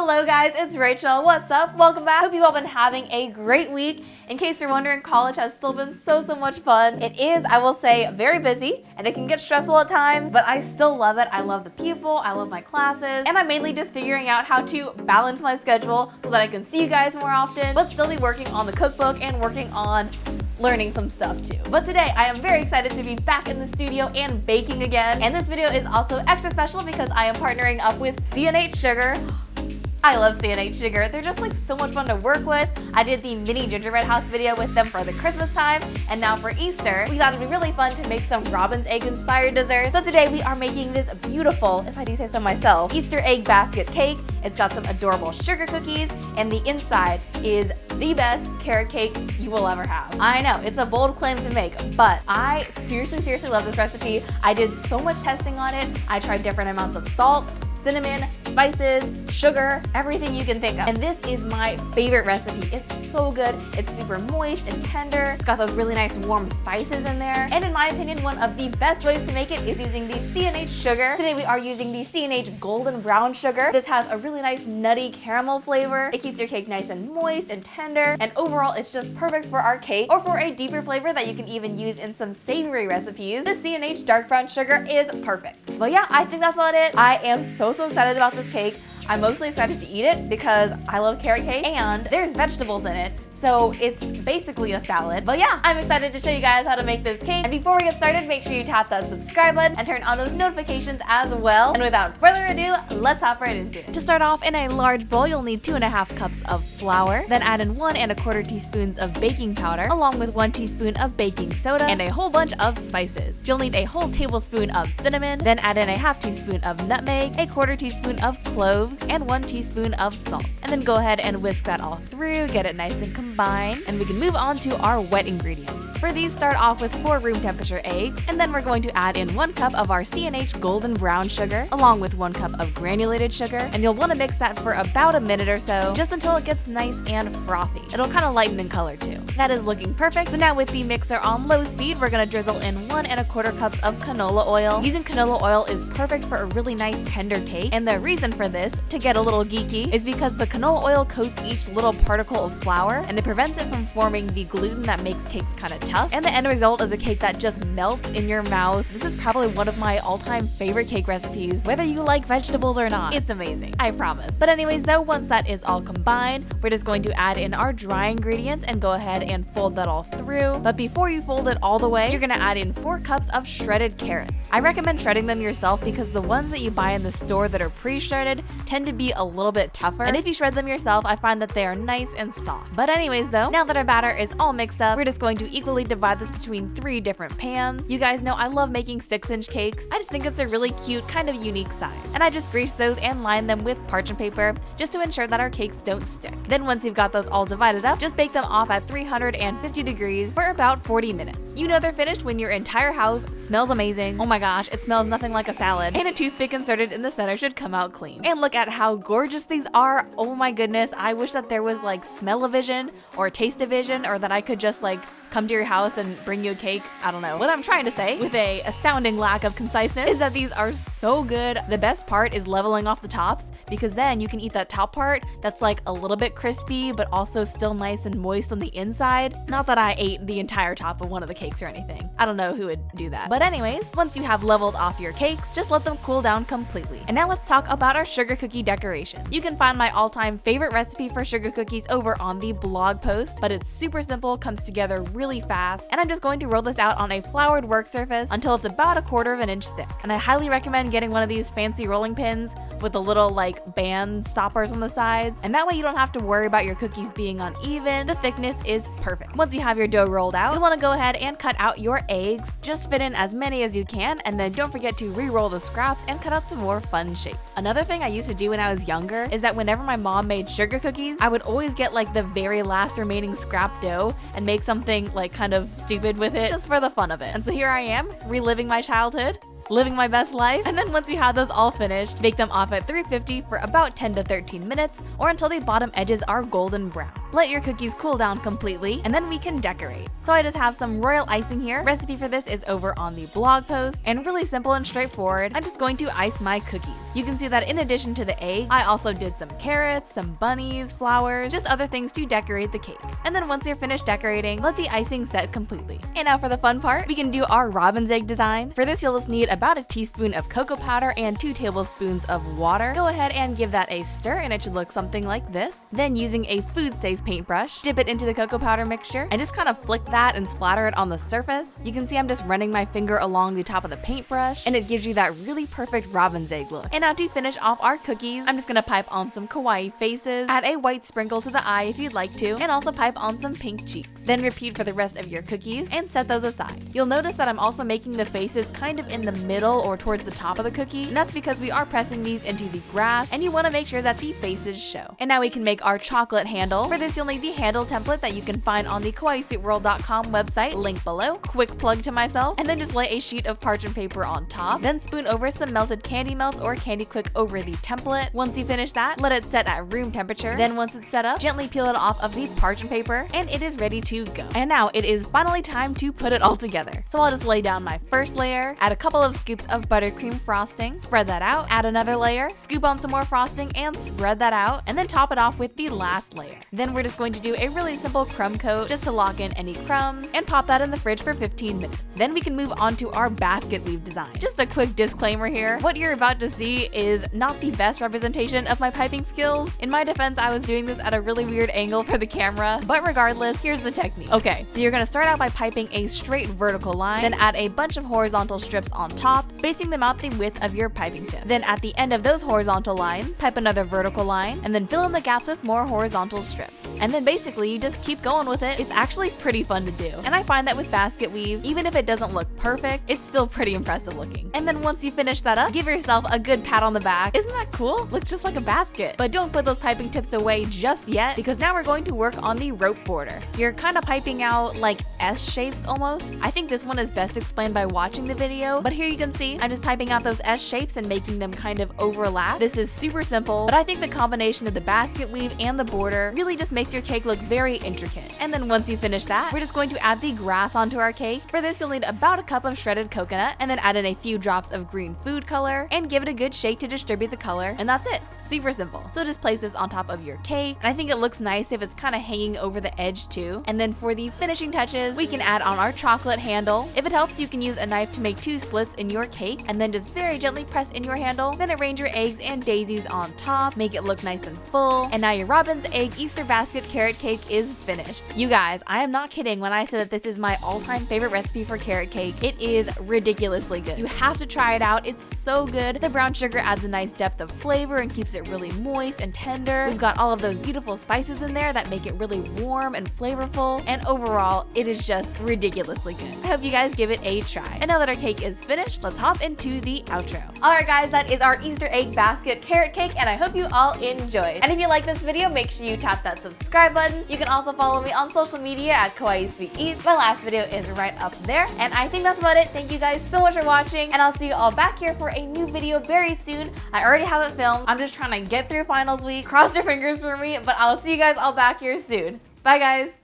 Hello guys, it's Rachel. What's up? Welcome back. Hope you've all been having a great week. In case you're wondering, college has still been so much fun. It is, I will say, very busy and it can get stressful at times, but I still love it. I love the people, I love my classes, and I'm mainly just figuring out how to balance my schedule so that I can see you guys more often, but still be working on the cookbook and working on learning some stuff too. But today I am very excited to be back in the studio and baking again. And this video is also extra special because I am partnering up with C&H Sugar. I love C&H Sugar. They're just like so much fun to work with. I did the mini gingerbread house video with them for the Christmas time, and now for Easter, we thought it'd be really fun to make some robin's egg inspired desserts. So today we are making this beautiful, if I do say so myself, Easter egg basket cake. It's got some adorable sugar cookies, and the inside is the best carrot cake you will ever have. I know, it's a bold claim to make, but I seriously love this recipe. I did so much testing on it. I tried different amounts of salt, cinnamon, spices, sugar, everything you can think of. And this is my favorite recipe. It's so good. It's super moist and tender. It's got those really nice warm spices in there. And in my opinion, one of the best ways to make it is using the C&H sugar. Today we are using the C&H golden brown sugar. This has a really nice nutty caramel flavor. It keeps your cake nice and moist and tender. And overall, it's just perfect for our cake or for a deeper flavor that you can even use in some savory recipes. The C&H dark brown sugar is perfect. But yeah, I think that's about it. I am so excited about this cake. I'm mostly excited to eat it because I love carrot cake and there's vegetables in it, so it's basically a salad. But yeah, I'm excited to show you guys how to make this cake. And before we get started, make sure you tap that subscribe button and turn on those notifications as well. And without further ado, let's hop right into it. To start off, in a large bowl, you'll need 2.5 cups of flour. Then add in 1¼ teaspoons of baking powder, along with 1 teaspoon of baking soda and a whole bunch of spices. So you'll need a whole tablespoon of cinnamon, then add in a ½ teaspoon of nutmeg, a 1/4 teaspoon of cloves, and 1 teaspoon of salt. And then go ahead and whisk that all through, get it nice and combined, and we can move on to our wet ingredients. For these, start off with 4 room temperature eggs, and then we're going to add in 1 cup of our C&H golden brown sugar, along with 1 cup of granulated sugar, and you'll want to mix that for about a minute or so, just until it gets nice and frothy. It'll kind of lighten in color too. That is looking perfect. So now with the mixer on low speed, we're going to drizzle in 1¼ cups of canola oil. Using canola oil is perfect for a really nice tender cake, and the reason for this, to get a little geeky, is because the canola oil coats each little particle of flour, and it prevents it from forming the gluten that makes cakes kind of tough, and the end result is a cake that just melts in your mouth. This is probably one of my all-time favorite cake recipes, whether you like vegetables or not. It's amazing, I promise. But anyways though, once that is all combined, we're just going to add in our dry ingredients and go ahead and fold that all through. But before you fold it all the way, you're gonna add in 4 cups of shredded carrots. I recommend shredding them yourself because the ones that you buy in the store that are pre-shredded tend to be a little bit tougher, and if you shred them yourself, I find that they are nice and soft. But anyways though, now that our batter is all mixed up, we're just going to equally divide this between 3 different pans. You guys know I love making 6-inch cakes. I just think it's a really cute, kind of unique size. And I just grease those and line them with parchment paper just to ensure that our cakes don't stick. Then once you've got those all divided up, just bake them off at 350 degrees for about 40 minutes. You know they're finished when your entire house smells amazing. Oh my gosh, it smells nothing like a salad. And a toothpick inserted in the center should come out clean. And look at how gorgeous these are. Oh my goodness, I wish that there was like smell-o-vision or taste-o-vision, or that I could just like come to your house and bring you a cake. I don't know. What I'm trying to say, with a astounding lack of conciseness, is that these are so good. The best part is leveling off the tops, because then you can eat that top part that's like a little bit crispy but also still nice and moist on the inside. Not that I ate the entire top of one of the cakes or anything. I don't know who would do that. But anyways, once you have leveled off your cakes, just let them cool down completely. And now let's talk about our sugar cookie decoration. You can find my all-time favorite recipe for sugar cookies over on the blog post, but it's super simple, comes together really fast, and I'm just going to roll this out on a floured work surface until it's about 1/4 inch thick. And I highly recommend getting one of these fancy rolling pins with the little like band stoppers on the sides, and that way you don't have to worry about your cookies being uneven. The thickness is perfect. Once you have your dough rolled out, you want to go ahead and cut out your eggs. Just fit in as many as you can, and then don't forget to re-roll the scraps and cut out some more fun shapes. Another thing I used to do when I was younger is that whenever my mom made sugar cookies, I would always get like the very last remaining scrap dough and make something like kind of stupid with it just for the fun of it. And so here I am, reliving my childhood, living my best life. And then once you have those all finished, bake them off at 350 for about 10 to 13 minutes, or until the bottom edges are golden brown. Let your cookies cool down completely, and then we can decorate. So I just have some royal icing here. Recipe for this is over on the blog post, and really simple and straightforward. I'm just going to ice my cookies. You can see that in addition to the egg, I also did some carrots, some bunnies, flowers, just other things to decorate the cake. And then once you're finished decorating, let the icing set completely. And now for the fun part, we can do our robin's egg design. For this, you'll just need about a teaspoon of cocoa powder and 2 tablespoons of water. Go ahead and give that a stir, and it should look something like this. Then using a food-safe paintbrush, dip it into the cocoa powder mixture and just kind of flick that and splatter it on the surface. You can see I'm just running my finger along the top of the paintbrush, and it gives you that really perfect robin's egg look. And now to finish off our cookies, I'm just gonna pipe on some kawaii faces, add a white sprinkle to the eye if you'd like to, and also pipe on some pink cheeks. Then repeat for the rest of your cookies and set those aside. You'll notice that I'm also making the faces kind of in the middle or towards the top of the cookie, and that's because we are pressing these into the grass, and you want to make sure that the faces show. And now we can make our chocolate handle. For this, you'll need the handle template that you can find on the kawaiisweetworld.com website, link below. Quick plug to myself. And then just lay a sheet of parchment paper on top. Then spoon over some melted candy melts or candy quick over the template. Once you finish that, let it set at room temperature. Then once it's set up, gently peel it off of the parchment paper, and it is ready to go. And now it is finally time to put it all together. So I'll just lay down my first layer, add a couple of scoops of buttercream frosting, spread that out, add another layer, scoop on some more frosting and spread that out, and then top it off with the last layer. Then we're just going to do a really simple crumb coat just to lock in any crumbs and pop that in the fridge for 15 minutes. Then we can move on to our basket we've designed. Just a quick disclaimer here, what you're about to see is not the best representation of my piping skills. In my defense, I was doing this at a really weird angle for the camera, but regardless, here's the technique. Okay, so you're gonna start out by piping a straight vertical line, then add a bunch of horizontal strips on top, spacing them out the width of your piping tip. Then at the end of those horizontal lines, pipe another vertical line, and then fill in the gaps with more horizontal strips. And then basically you just keep going with it. It's actually pretty fun to do. And I find that with basket weave, even if it doesn't look perfect, it's still pretty impressive looking. And then once you finish that up, give yourself a good pat on the back. Isn't that cool? Looks just like a basket. But don't put those piping tips away just yet, because now we're going to work on the rope border. You're kind of piping out like S shapes almost. I think this one is best explained by watching the video, but here you can see I'm just piping out those S shapes and making them kind of overlap. This is super simple, but I think the combination of the basket weave and the border really just makes your cake look very intricate. And then once you finish that, we're just going to add the grass onto our cake. For this, you'll need about a cup of shredded coconut, and then add in a few drops of green food color and give it a good shake to distribute the color, and that's it. Super simple. So just place this on top of your cake, and I think it looks nice if it's kind of hanging over the edge too. And then for the finishing touches, we can add on our chocolate handle. If it helps, you can use a knife to make 2 slits in your cake, and then just very gently press in your handle. Then arrange your eggs and daisies on top, make it look nice and full, and now your robin's egg Easter basket carrot cake is finished. You guys, I am not kidding when I say that this is my all-time favorite recipe for carrot cake. It is ridiculously good. You have to try it out. It's so good. The brown sugar adds a nice depth of flavor and keeps it really moist and tender. We've got all of those beautiful spices in there that make it really warm and flavorful, and overall, it is just ridiculously good. I hope you guys give it a try. And now that our cake is finished, let's hop into the outro. Alright guys, that is our Easter egg basket carrot cake, and I hope you all enjoyed. And if you like this video, make sure you tap that subscribe button. You can also follow me on social media at kawaiisweetweets. My last video is right up there. And I think that's about it. Thank you guys so much for watching, and I'll see you all back here for a new video very soon. I already have it filmed. I'm just trying to get through finals week. Cross your fingers for me, but I'll see you guys all back here soon. Bye guys!